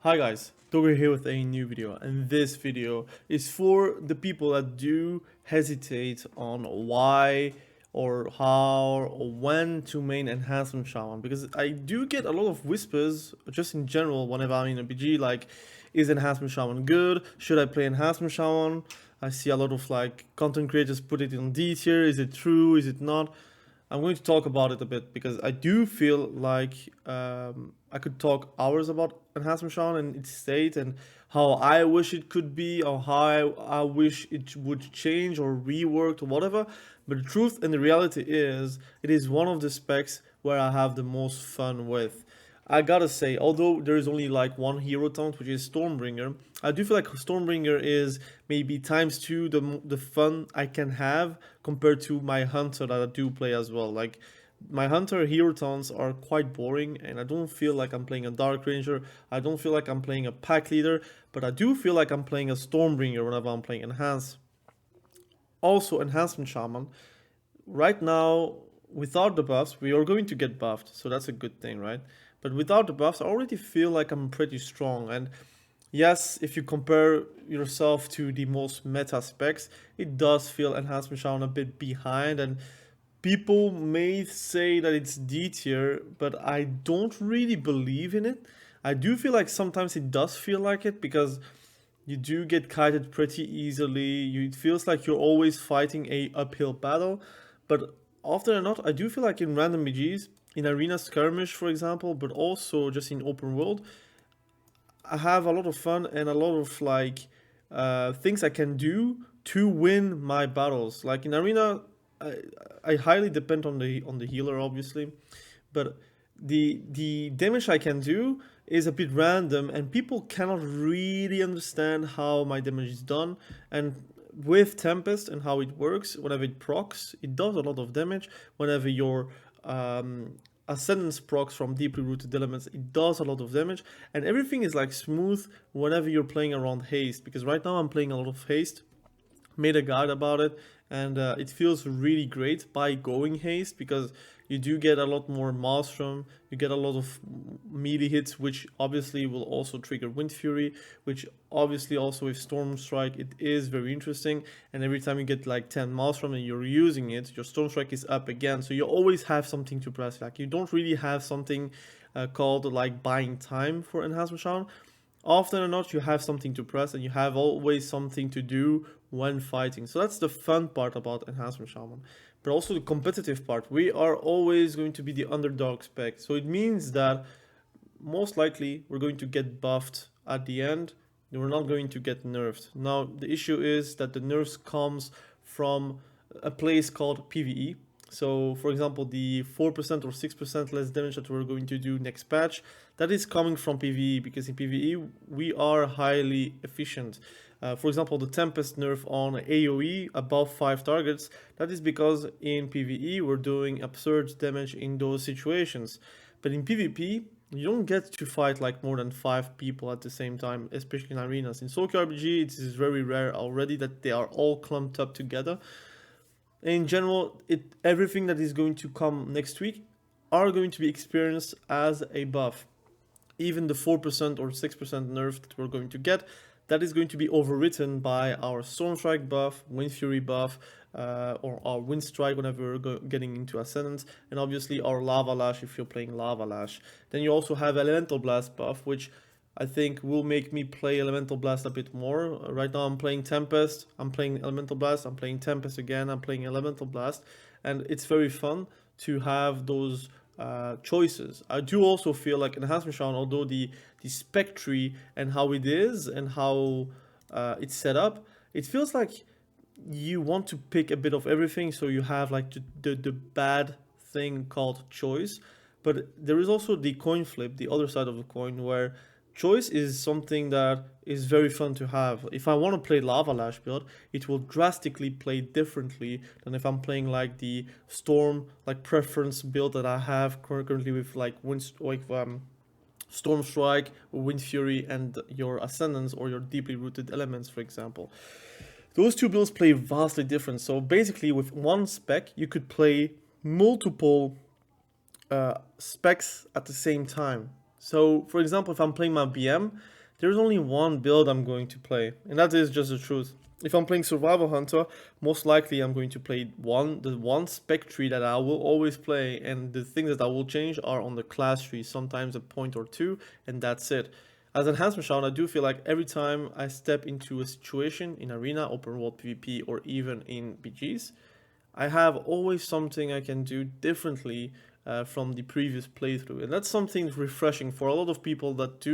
Hi guys, Togo here with a new video, and this video is for the people that do hesitate on why or how or when to main Enhancement Shaman, because I do get a lot of whispers just in general whenever I'm in a BG, like, is Enhancement Shaman good? Should I play Enhancement Shaman? I see a lot of like content creators put it in D tier. Is it true? Is it not? I'm going to talk about it a bit because I do feel like I could talk hours about Enhancement Shaman and its state and how I wish it could be or how I wish it would change or reworked or whatever. But the truth and the reality is, it is one of the specs where I have the most fun with. I gotta say, although there is only like one hero taunt, which is Stormbringer, I do feel like Stormbringer is maybe times two the fun I can have compared to my Hunter that I do play as well. Like, my Hunter hero taunts are quite boring, and I don't feel like I'm playing a Dark Ranger, I don't feel like I'm playing a Pack Leader, but I do feel like I'm playing a Stormbringer whenever I'm playing Enhance. Also, Enhancement Shaman, right now, without the buffs, we are going to get buffed, so that's a good thing, right? But without the buffs, I already feel like I'm pretty strong. And yes, if you compare yourself to the most meta specs, it does feel Enhancement Shaman a bit behind. And people may say that it's D tier, but I don't really believe in it. I do feel like sometimes it does feel like it because you do get kited pretty easily. It feels like you're always fighting a uphill battle, but often or not, I do feel like in random BGs, in arena skirmish, for example, but also just in open world, I have a lot of fun and a lot of like things I can do to win my battles. Like in arena, I, I highly depend on the healer, obviously, but the damage I can do is a bit random, and people cannot really understand how my damage is done. And with Tempest and how it works, whenever it procs, it does a lot of damage. Whenever your Ascendance procs from deeply rooted elements, it does a lot of damage, and everything is like smooth whenever you're playing around haste. Because right now I'm playing a lot of haste, made a guide about it, and it feels really great by going haste because you do get a lot more maelstrom, you get a lot of melee hits, which obviously will also trigger wind fury, which obviously also with storm strike it is very interesting. And every time you get like 10 maelstrom and you're using it, your storm strike is up again, so you always have something to press. Like, you don't really have something called like buying time for Enhancement Shaman. Often or not, you have something to press and you have always something to do when fighting. So that's the fun part about Enhancement Shaman. But also the competitive part. We are always going to be the underdog spec. So it means that most likely we're going to get buffed at the end. We're not going to get nerfed. Now, the issue is that the nerfs comes from a place called PvE. So, for example, the 4% or 6% less damage that we're going to do next patch, that is coming from PvE, because in PvE we are highly efficient. For example, the Tempest nerf on AoE above 5 targets, that is because in PvE we're doing absurd damage in those situations. But in PvP, you don't get to fight like more than 5 people at the same time, especially in arenas. In solo RPG, it is very rare already that they are all clumped up together. In general, everything that is going to come next week are going to be experienced as a buff. Even the 4% or 6% nerf that we're going to get, that is going to be overwritten by our Storm Strike buff, Wind Fury buff, or our Wind Strike whenever we're getting into Ascendance, and obviously our Lava Lash if you're playing Lava Lash. Then you also have Elemental Blast buff, which I think will make me play Elemental Blast a bit more. Right now I'm playing Tempest, I'm playing Elemental Blast, I'm playing Tempest again, I'm playing Elemental Blast, and it's very fun to have those choices. I do also feel like Enhancement Shaman, although the spec tree and how it is and how it's set up, it feels like you want to pick a bit of everything, so you have like the bad thing called choice. But there is also the coin flip, the other side of the coin, where choice is something that is very fun to have. If I want to play Lava Lash build, it will drastically play differently than if I'm playing like the Storm like preference build that I have currently with like Storm Strike, Wind Fury, and your Ascendance or your deeply rooted elements, for example. Those two builds play vastly different. So basically, with one spec, you could play multiple specs at the same time. So, for example, if I'm playing my BM, there's only one build I'm going to play, and that is just the truth. If I'm playing Survival Hunter, most likely I'm going to play the one spec tree that I will always play, and the things that I will change are on the class tree, sometimes a point or two, and that's it. As Enhancement Shaman, I do feel like every time I step into a situation in Arena, Open World PvP, or even in BGs, I have always something I can do differently from the previous playthrough, and that's something refreshing for a lot of people that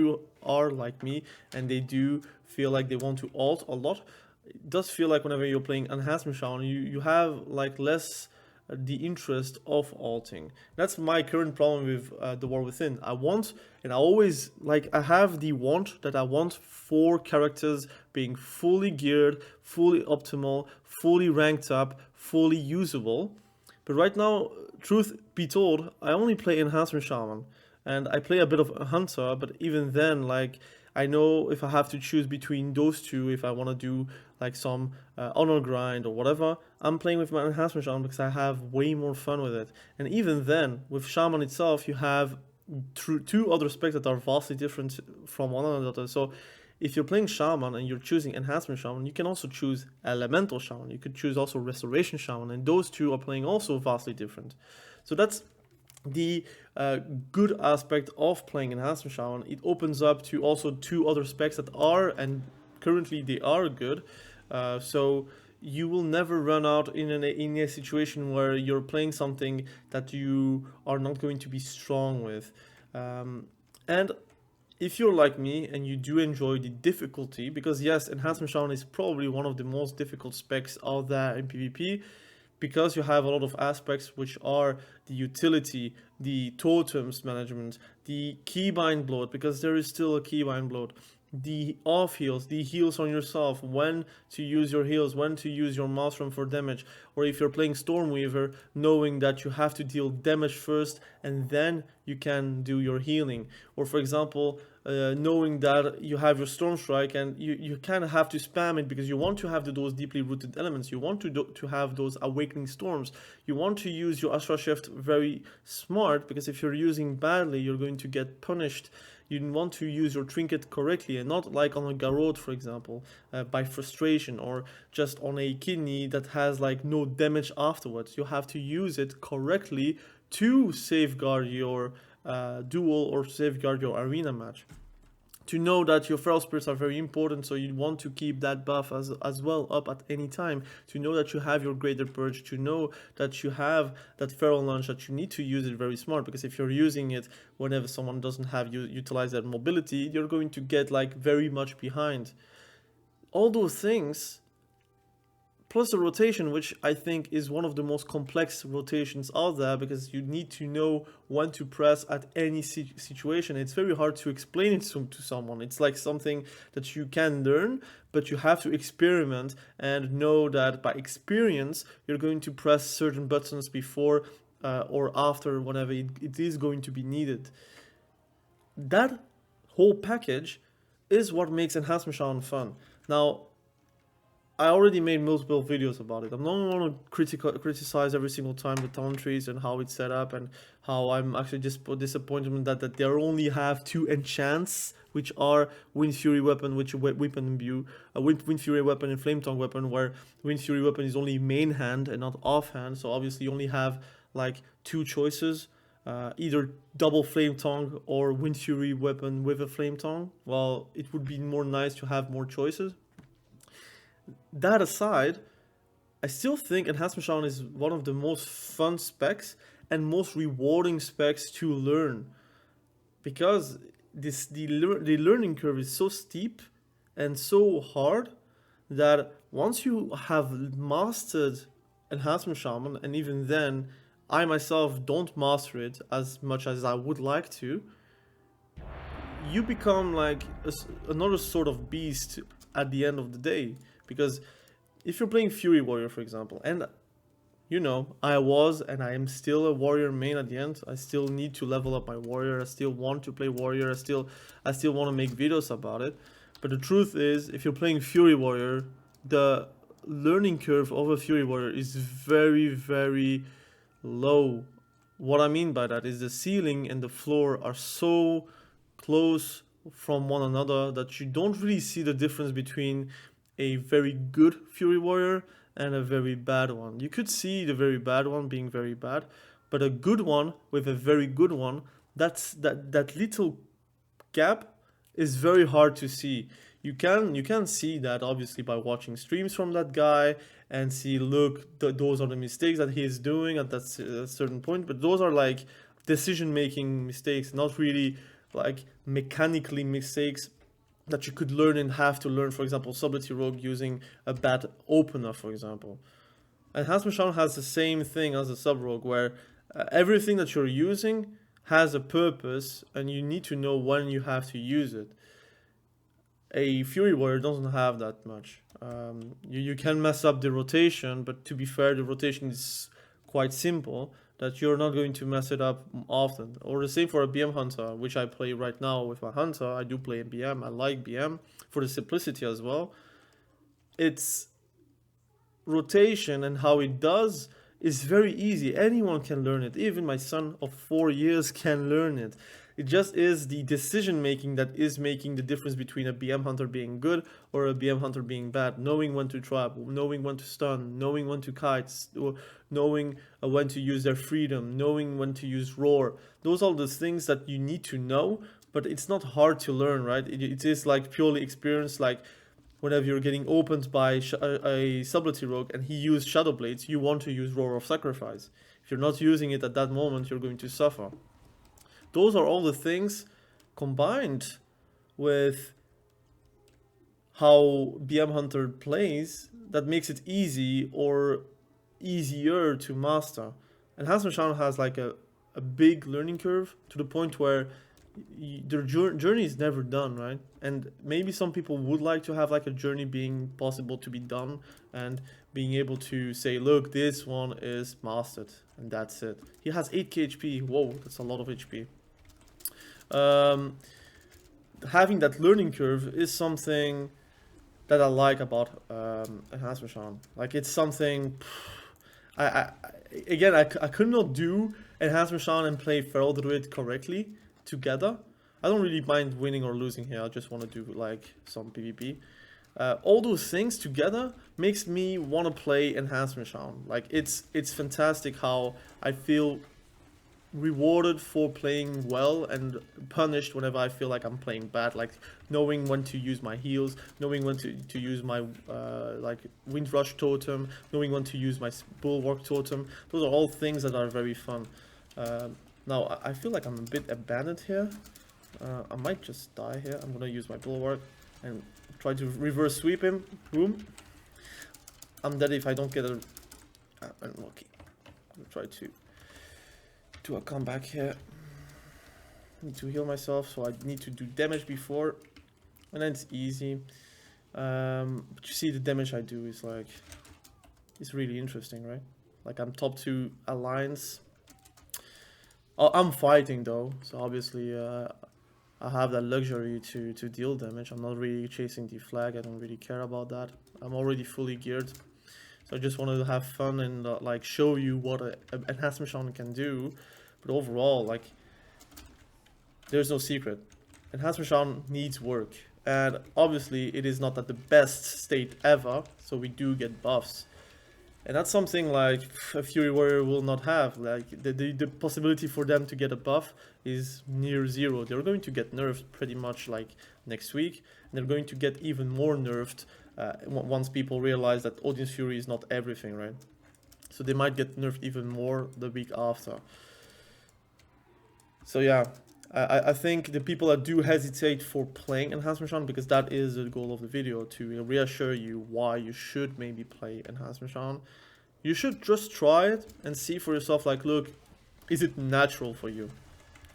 are like me and they do feel like they want to alt a lot. It does feel like whenever you're playing Enhancement Shaman, you have like less the interest of alting. That's my current problem with the War Within. I want, and I always like, I have the want that I want 4 characters being fully geared, fully optimal, fully ranked up, fully usable. But right now, truth be told, I only play Enhancement Shaman, and I play a bit of a Hunter, but even then, like, I know if I have to choose between those two, if I want to do like some honor grind or whatever, I'm playing with my Enhancement Shaman because I have way more fun with it. And even then, with Shaman itself, you have two other specs that are vastly different from one another. So if you're playing Shaman and you're choosing Enhancement Shaman, you can also choose Elemental Shaman. You could choose also Restoration Shaman, and those two are playing also vastly different. So that's the good aspect of playing Enhancement Shaman. It opens up to also 2 other specs that are, and currently they are good. So you will never run out in a situation where you're playing something that you are not going to be strong with. And if you're like me and you do enjoy the difficulty, because yes, Enhancement Shaman is probably one of the most difficult specs out there in PvP, because you have a lot of aspects which are the utility, the totems management, the keybind bloat, because there is still a keybind bloat, the off heals, the heals on yourself, when to use your heals, when to use your maelstrom for damage, or if you're playing Stormweaver, knowing that you have to deal damage first and then you can do your healing, or for example, knowing that you have your Storm Strike and you kind of have to spam it because you want to have those deeply rooted elements, you want to have those awakening storms, you want to use your Astra Shift very smart, because if you're using badly you're going to get punished. You want to use your trinket correctly and not like on a Garrote, for example, by frustration, or just on a kidney that has like no damage afterwards. You have to use it correctly to safeguard your duel or safeguard your arena match. To know that your feral spirits are very important, so you want to keep that buff as well up at any time. To know that you have your greater purge, to know that you have that feral launch, that you need to use it very smart, because if you're using it whenever someone doesn't have utilize that mobility, you're going to get like very much behind. All those things, plus the rotation, which I think is one of the most complex rotations out there, because you need to know when to press at any situation. It's very hard to explain it to someone. It's like something that you can learn, but you have to experiment and know that by experience you're going to press certain buttons before or after, whenever it is going to be needed. That whole package is what makes Enhancement Shaman fun. Now, I already made multiple videos about it. I'm not going to criticize every single time the talent trees and how it's set up, and how I'm actually just disappointed that they only have 2 enchants, which are Wind Fury Weapon, which weapon imbue, Wind Fury Weapon and Flame Tongue Weapon, where Wind Fury Weapon is only main hand and not off hand. So obviously you only have like 2 choices. Either double Flame Tongue or Wind Fury Weapon with a Flame Tongue. Well, it would be more nice to have more choices. That aside, I still think Enhancement Shaman is one of the most fun specs and most rewarding specs to learn, because the learning curve is so steep and so hard that once you have mastered Enhancement Shaman, and even then I myself don't master it as much as I would like to, you become like another sort of beast at the end of the day. Because if you're playing Fury Warrior, for example, and you know, I was and I am still a warrior main at the end. I still need to level up my warrior. I still want to play warrior. I still want to make videos about it. But the truth is, if you're playing Fury Warrior, the learning curve of a Fury Warrior is very, very low. What I mean by that is the ceiling and the floor are so close from one another that you don't really see the difference between a very good Fury Warrior and a very bad one. You could see the very bad one being very bad, but a good one with a very good one, that little gap is very hard to see. You can see that obviously by watching streams from that guy and see, look, those are the mistakes that he is doing at that certain point, but those are like decision making mistakes, not really like mechanically mistakes that you could learn and have to learn. For example, subtlety rogue using a bad opener, for example. Enhancement Shaman has the same thing as a sub rogue, where everything that you're using has a purpose and you need to know when you have to use it. A Fury Warrior doesn't have that much. You can mess up the rotation, but to be fair, the rotation is quite simple, that you're not going to mess it up often. Or the same for a BM Hunter, which I play right now with my Hunter. I do play in BM, I like BM for the simplicity as well. Its rotation and how it does is very easy. Anyone can learn it. Even my son of 4 years can learn it. It just is the decision making that is making the difference between a BM Hunter being good or a BM Hunter being bad. Knowing when to trap, knowing when to stun, knowing when to kite, knowing when to use their freedom, knowing when to use roar. Those are the things that you need to know, but it's not hard to learn, right? It is like purely experience. Like whenever you're getting opened by a subtlety rogue and he used shadow blades, you want to use roar of sacrifice. If you're not using it at that moment, you're going to suffer. Those are all the things combined with how BM Hunter plays that makes it easy or easier to master. Enhancement Shaman has like a big learning curve to the point where their journey is never done, right? And maybe some people would like to have like a journey being possible to be done and being able to say, look, this one is mastered and that's it. He has 8k HP. Whoa, that's a lot of HP. Having that learning curve is something that I like about Enhancement Shaman. Like it's something I could not do Enhancement Shaman and play Feral Druid correctly together. I don't really mind winning or losing here. I just want to do like some PvP. All those things together makes me want to play Enhancement Shaman. Like it's fantastic how I feel rewarded for playing well and punished whenever I feel like I'm playing bad, like knowing when to use my heals, knowing when to use my like wind rush totem, knowing when to use my bulwark totem. Those are all things that are very fun. Now I feel like I'm a bit abandoned here. I might just die here. I'm gonna use my bulwark and try to reverse sweep him. Boom. I'm dead if I don't get a unlucky. I'm gonna try to do a comeback here. Need to heal myself, so I need to do damage before, and then it's easy. But you see the damage I do is like, it's really interesting, right? Like I'm top 2 alliance. Oh, I'm fighting though, so obviously I have that luxury to deal damage. I'm not really chasing the flag. I don't really care about that. I'm already fully geared. So I just wanted to have fun and like show you what an Enhancement Shaman can do. But overall, like, there's no secret. Enhancement Shaman needs work. And obviously it is not at the best state ever, so we do get buffs. And that's something like a Fury Warrior will not have. Like the possibility for them to get a buff is near zero. They're going to get nerfed pretty much like next week. And they're going to get even more nerfed once people realize that Audience Fury is not everything, right? So they might get nerfed even more the week after. So yeah, I think the people that do hesitate for playing Enhancement Shaman, because that is the goal of the video, to reassure you why you should maybe play Enhancement Shaman. You should just try it and see for yourself, like, look, is it natural for you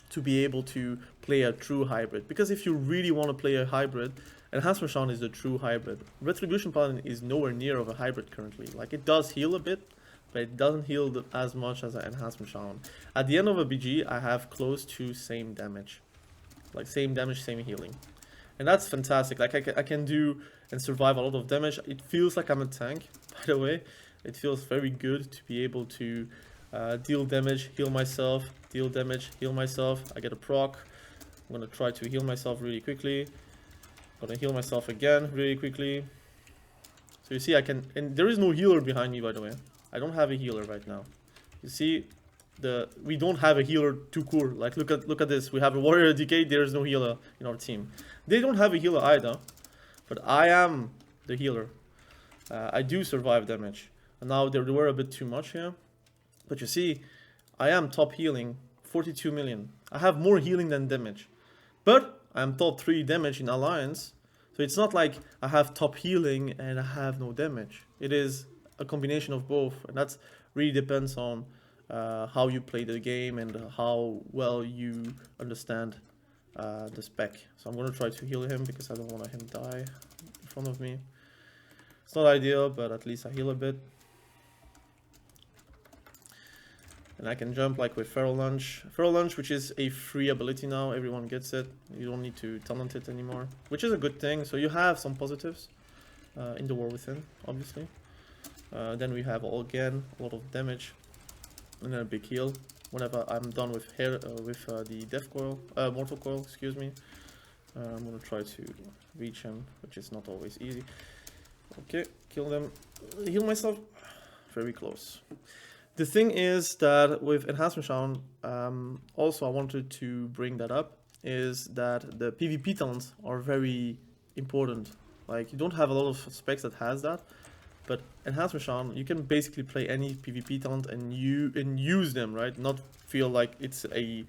to be able to play a true hybrid? Because if you really want to play a hybrid, Enhancement Shaman is the true hybrid. Retribution Paladin is nowhere near of a hybrid currently. Like, it does heal a bit, but it doesn't heal as much as an Enhancement Shaman. At the end of a BG, I have close to same damage. Like, same damage, same healing. And that's fantastic. Like, I can do and survive a lot of damage. It feels like I'm a tank, by the way. It feels very good to be able to deal damage, heal myself, deal damage, heal myself. I get a proc. I'm gonna try to heal myself really quickly. Gonna heal myself again really quickly. So you see I can, and there is no healer behind me, by the way. I don't have a healer right now. You see, we don't have a healer to core. Like look at this. We have a warrior DK, there's no healer in our team. They don't have a healer either, but I am the healer. I do survive damage. And now there were a bit too much here. But you see, I am top healing, 42 million. I have more healing than damage. But I am top 3 damage in Alliance. So it's not like I have top healing and I have no damage. It is a combination of both. And that really depends on how you play the game and how well you understand the spec. So I'm going to try to heal him because I don't want him to die in front of me. It's not ideal, but at least I heal a bit. And I can jump like with Feral Lunge. Feral Lunge, which is a free ability now, everyone gets it. You don't need to talent it anymore, which is a good thing. So you have some positives in the War Within, obviously. Then we have again a lot of damage and then a big heal. Whenever I'm done with the Death Coil, Mortal Coil, excuse me. I'm gonna try to reach him, which is not always easy. Okay, kill them. Heal myself. Very close. The thing is that with Enhancement Shaman, also I wanted to bring that up, is that the PvP talents are very important. Like you don't have a lot of specs that has that, but Enhancement Shaman, you can basically play any PvP talent and use them, right? Not feel like it's a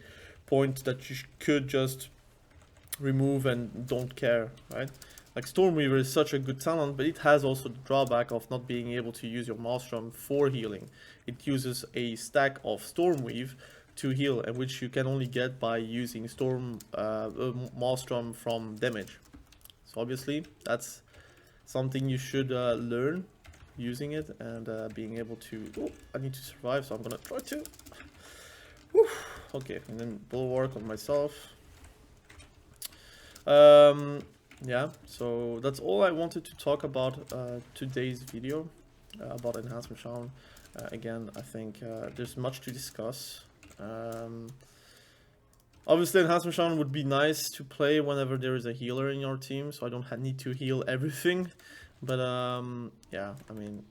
point that you could just remove and don't care, right? Like Stormweaver is such a good talent, but it has also the drawback of not being able to use your Maelstrom for healing. It uses a stack of Stormweave to heal, and which you can only get by using Maelstrom from damage. So obviously that's something you should learn using it and being able to. Oh, I need to survive, so I'm gonna try to. Whew. Okay, and then bulwark on myself. Yeah, so that's all I wanted to talk about today's video about Enhancement Shaman. Again, I think there's much to discuss. Obviously, Enhancement Shaman would be nice to play whenever there is a healer in your team, so I don't need to heal everything. But yeah, I mean,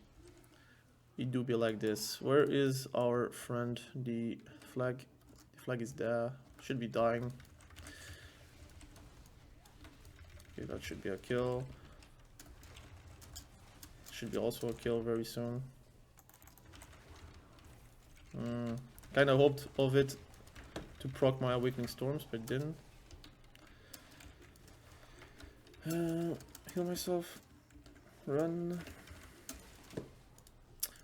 it do be like this. Where is our friend? The flag? The flag is there. Should be dying. Okay, that should be a kill. Should be also a kill very soon. Kind of hoped of it to proc my Awakening Storms, but didn't. Heal myself. Run.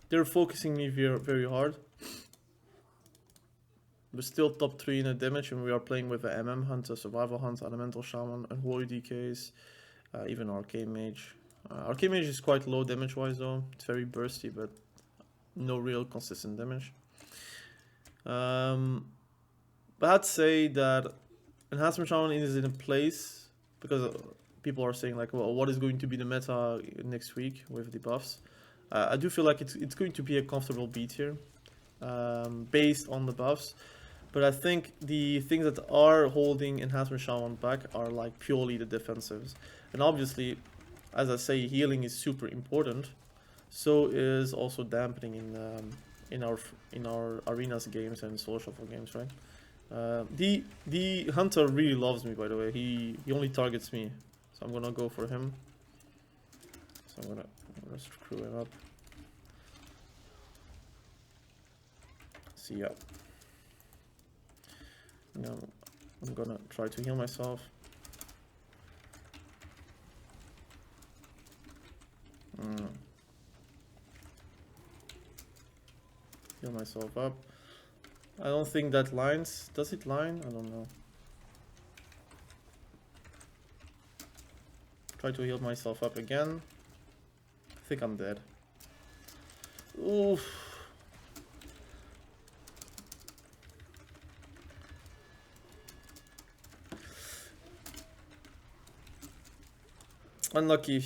They're focusing me very hard. We're still top 3 in the damage, and we are playing with a Hunter, Survival Hunt, Elemental Shaman, Unholy DKs, even Arcane Mage. Arcane Mage is quite low damage wise though, it's very bursty, but no real consistent damage. But I'd say that Enhancement Shaman is in a place, because people are saying like, well, what is going to be the meta next week with the buffs? I do feel like it's going to be a comfortable beat here, based on the buffs. But I think the things that are holding Enhancement Shaman back are like purely the defensives. And obviously, as I say, healing is super important. So is also dampening in our arenas games and solo shuffle games, right? The hunter really loves me, by the way. He only targets me, so I'm gonna go for him. So I'm gonna screw him up. See ya. Now I'm gonna try to heal myself. Heal myself up. I don't think that lines. Does it line? I don't know. Try to heal myself up again. I think I'm dead. Oof. Unlucky.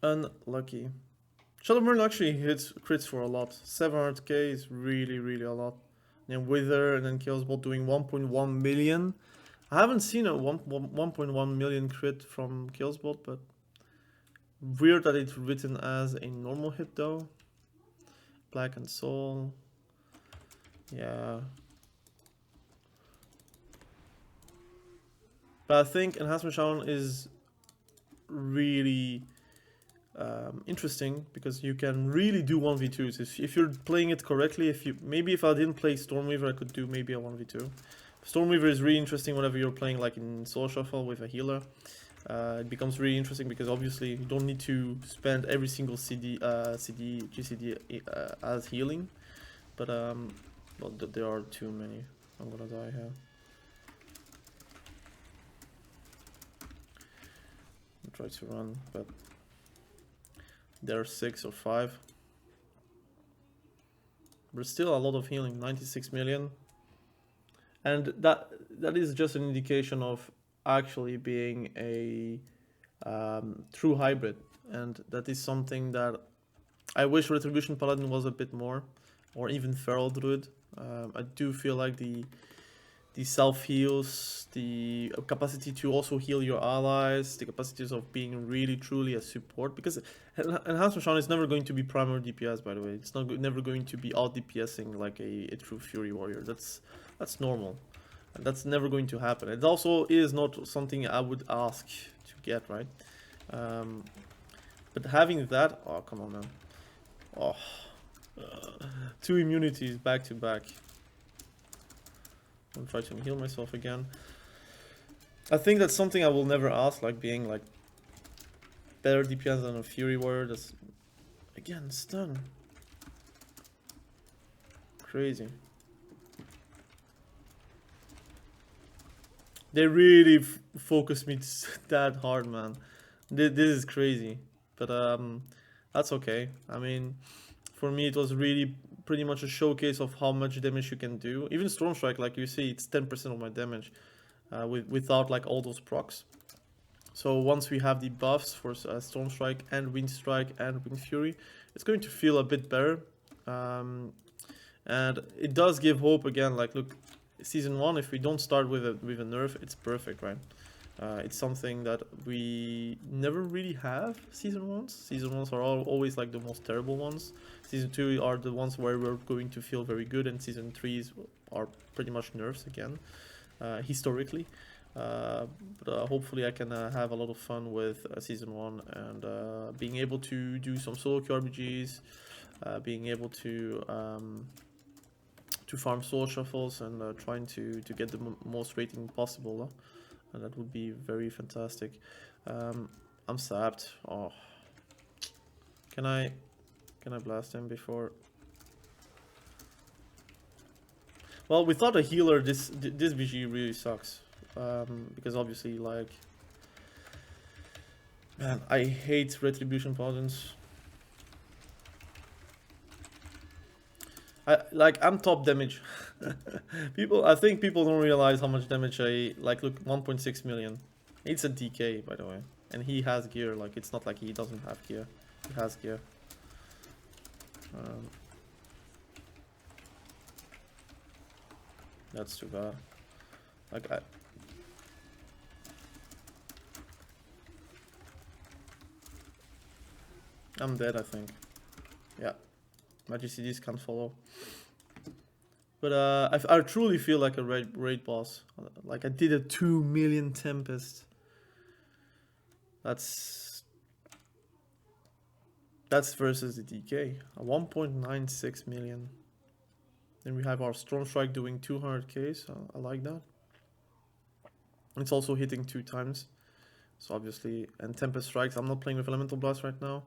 Unlucky. Shadowburn actually hits crits for a lot. 700k is really a lot. then Wither, and then Chaos Bolt doing 1.1 million. I haven't seen a 1.1 million crit from Chaos Bolt, but weird that it's written as a normal hit though. Black and Soul. Yeah. But I think Enhancement Shaman is really interesting because you can really do 1v2s if you're playing it correctly. If I didn't play Stormweaver, I could do maybe a 1v2. Stormweaver is really interesting whenever you're playing like in Soul Shuffle with a healer. It becomes really interesting because obviously you don't need to spend every single GCD as healing, but there are too many. I'm gonna die here. I'll try to run, but there are 6 or 5. But still a lot of healing, 96 million. And that is just an indication of actually being a true hybrid. And that is something that I wish Retribution Paladin was a bit more, or even Feral Druid. I do feel like the self-heals, the capacity to also heal your allies, the capacities of being really truly a support, because Enhancement Shaman is never going to be primary DPS, by the way. It's never going to be out DPSing like a true Fury Warrior. That's normal. And that's never going to happen. It also is not something I would ask to get, right? But having that, oh come on man. Oh, 2 immunities back to back. I'll try to heal myself again. I think that's something I will never ask, like being like better DPS than a Fury Warrior. That's again stun. Crazy. They really focus me that hard, man. This is crazy, but that's okay. I mean, for me it was really pretty much a showcase of how much damage you can do. Even Storm Strike, like you see, it's 10% of my damage without like all those procs. So once we have the buffs for Storm Strike and Wind Strike and Wind Fury, it's going to feel a bit better. And it does give hope again. Like, look, Season 1, if we don't start with a nerf, it's perfect, right? It's something that we never really have Season 1s. Season 1s are always like the most terrible ones. Season 2 are the ones where we're going to feel very good, and Season 3s are pretty much nerfs again, historically. But hopefully I can have a lot of fun with Season 1 and being able to do some solo QRBGs, being able to farm soul shuffles and trying to get the most rating possible. And that would be very fantastic. I'm sapped. Oh, can I blast him before? Well, without a healer, this BG really sucks. Because obviously, like, man, I hate Retribution Paladins. I'm top damage. I think people don't realize how much damage I like. Look, 1.6 million. It's a DK, by the way, and he has gear. Like, it's not like he doesn't have gear. He has gear. That's too bad. Like I'm dead, I think. Yeah. My GCDs can't follow. But I truly feel like a raid boss. Like, I did a 2 million Tempest. That's versus the DK. A 1.96 million. Then we have our Storm Strike doing 200k, so I like that. It's also hitting 2 times. So obviously, and Tempest Strikes, I'm not playing with Elemental Blast right now.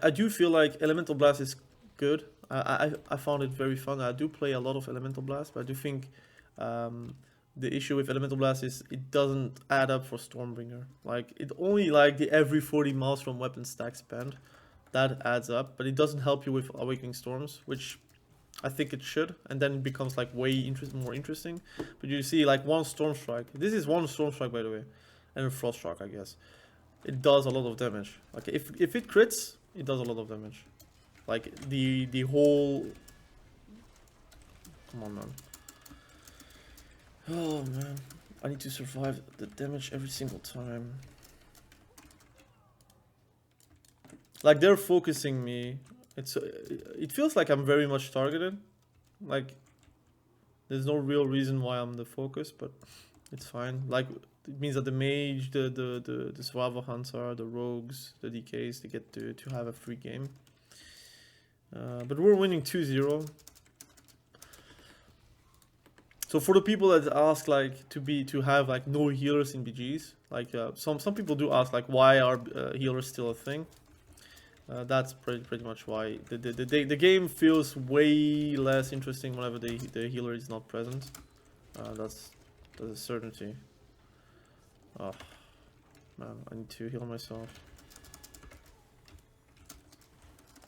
I do feel like Elemental Blast is good. I found it very fun. I do play a lot of Elemental Blast, but I do think the issue with Elemental Blast is it doesn't add up for Stormbringer. Like, it only like the every 40 miles from weapon stack spend. That adds up, but it doesn't help you with Awakening Storms, which I think it should, and then it becomes like way more interesting. But you see, like, one Storm Strike. This is one Storm Strike, by the way, and a Frost Shock, I guess. It does a lot of damage. Like, if it crits, it does a lot of damage. Like, the whole Come on, man. Oh, man. I need to survive the damage every single time. Like, they're focusing me. It feels like I'm very much targeted. Like, there's no real reason why I'm the focus, but it's fine. Like, it means that the mage, the survival hunter, the rogues, the DKs, they get to have a free game. But we're winning 2-0. So for the people that ask like to have like no healers in BGs, like some people do ask like why are healers still a thing? That's pretty much why the game feels way less interesting whenever the healer is not present. That's a certainty. Oh man, I need to heal myself.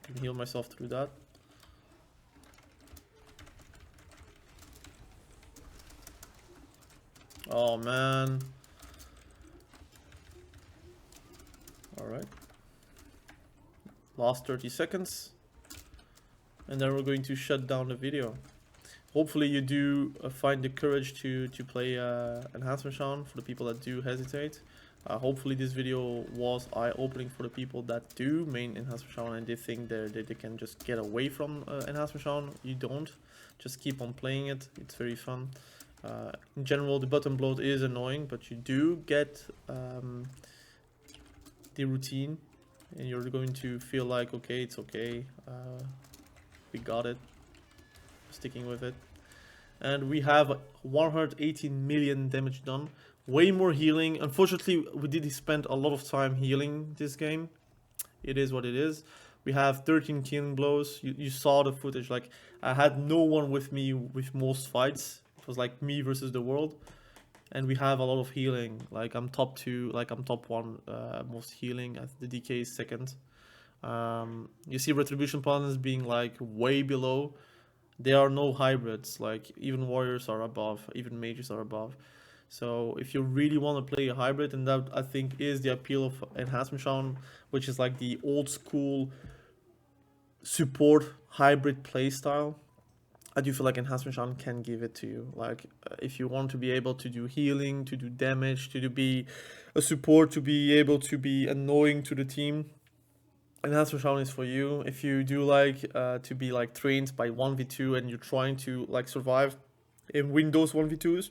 I can heal myself through that. Oh man. Alright. Last 30 seconds. And then we're going to shut down the video. Hopefully you do find the courage to play Enhancement Shaman for the people that do hesitate. Hopefully this video was eye-opening for the people that do main Enhancement Shaman and they think they can just get away from Enhancement Shaman. You don't. Just keep on playing it. It's very fun. In general, the button bloat is annoying, but you do get the routine, and you're going to feel like, okay, it's okay, we got it, sticking with it. And we have 118 million damage done, way more healing. Unfortunately, we did spend a lot of time healing this game. It is what it is. We have 13 killing blows. You saw the footage. Like, I had no one with me with most fights. It was like me versus the world, and we have a lot of healing. Like I'm top 2, like I'm top 1 most healing. The DK is second. You see Retribution Paladins being like way below. There are no hybrids. Like even warriors are above, even mages are above. So if you really want to play a hybrid, and that I think is the appeal of Enhancement Shaman, which is like the old school support hybrid playstyle. I do feel like Enhancement Shaman can give it to you. Like, if you want to be able to do healing, to do damage, to be a support, to be able to be annoying to the team, Enhancement Shaman is for you. If you do like to be like trained by 1v2 and you're trying to like survive and win those 1v2s,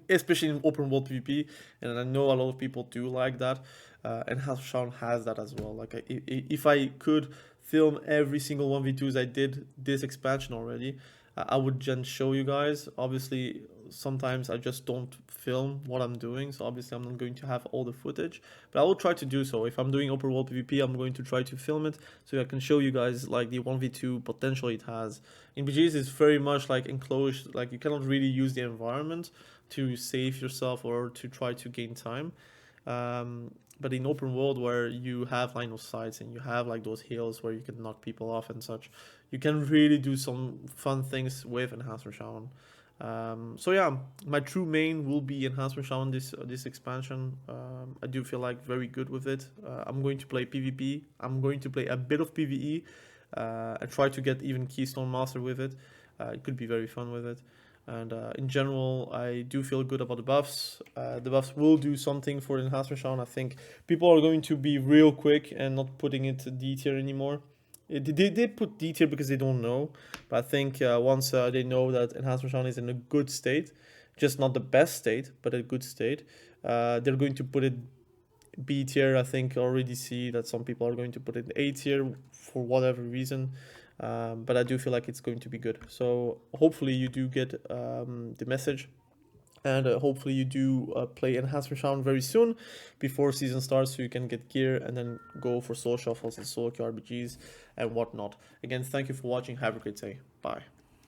especially in open world PvP, and I know a lot of people do like that, Enhancement Shaman has that as well. Like, if I could film every single 1v2s I did this expansion already, I would just show you guys. Obviously, sometimes I just don't film what I'm doing, so obviously I'm not going to have all the footage, but I will try to do so. If I'm doing open world PvP, I'm going to try to film it so I can show you guys like the 1v2 potential it has. In BGs, it's very much like enclosed, like you cannot really use the environment to save yourself or to try to gain time. But in open world, where you have line of sights and you have like those hills where you can knock people off and such, you can really do some fun things with Enhancement Shaman. So yeah, my true main will be Enhancement Shaman this expansion. I do feel like very good with it. I'm going to play PvP. I'm going to play a bit of PvE and try to get even Keystone Master with it. It could be very fun with it. And in general, I do feel good about the buffs. The buffs will do something for the Enhancement Shaman. I think people are going to be real quick and not putting it D tier anymore. They put D tier because they don't know. But I think once they know that Enhancement Shaman is in a good state, just not the best state, but a good state, they're going to put it B tier. I think I already see that some people are going to put it A tier for whatever reason. But I do feel like it's going to be good. So hopefully you do get the message, and hopefully you do play Enhancement Shaman very soon before season starts, so you can get gear and then go for soul shuffles and solo queue RBGs and whatnot. Again, thank you for watching. Have a great day. Bye.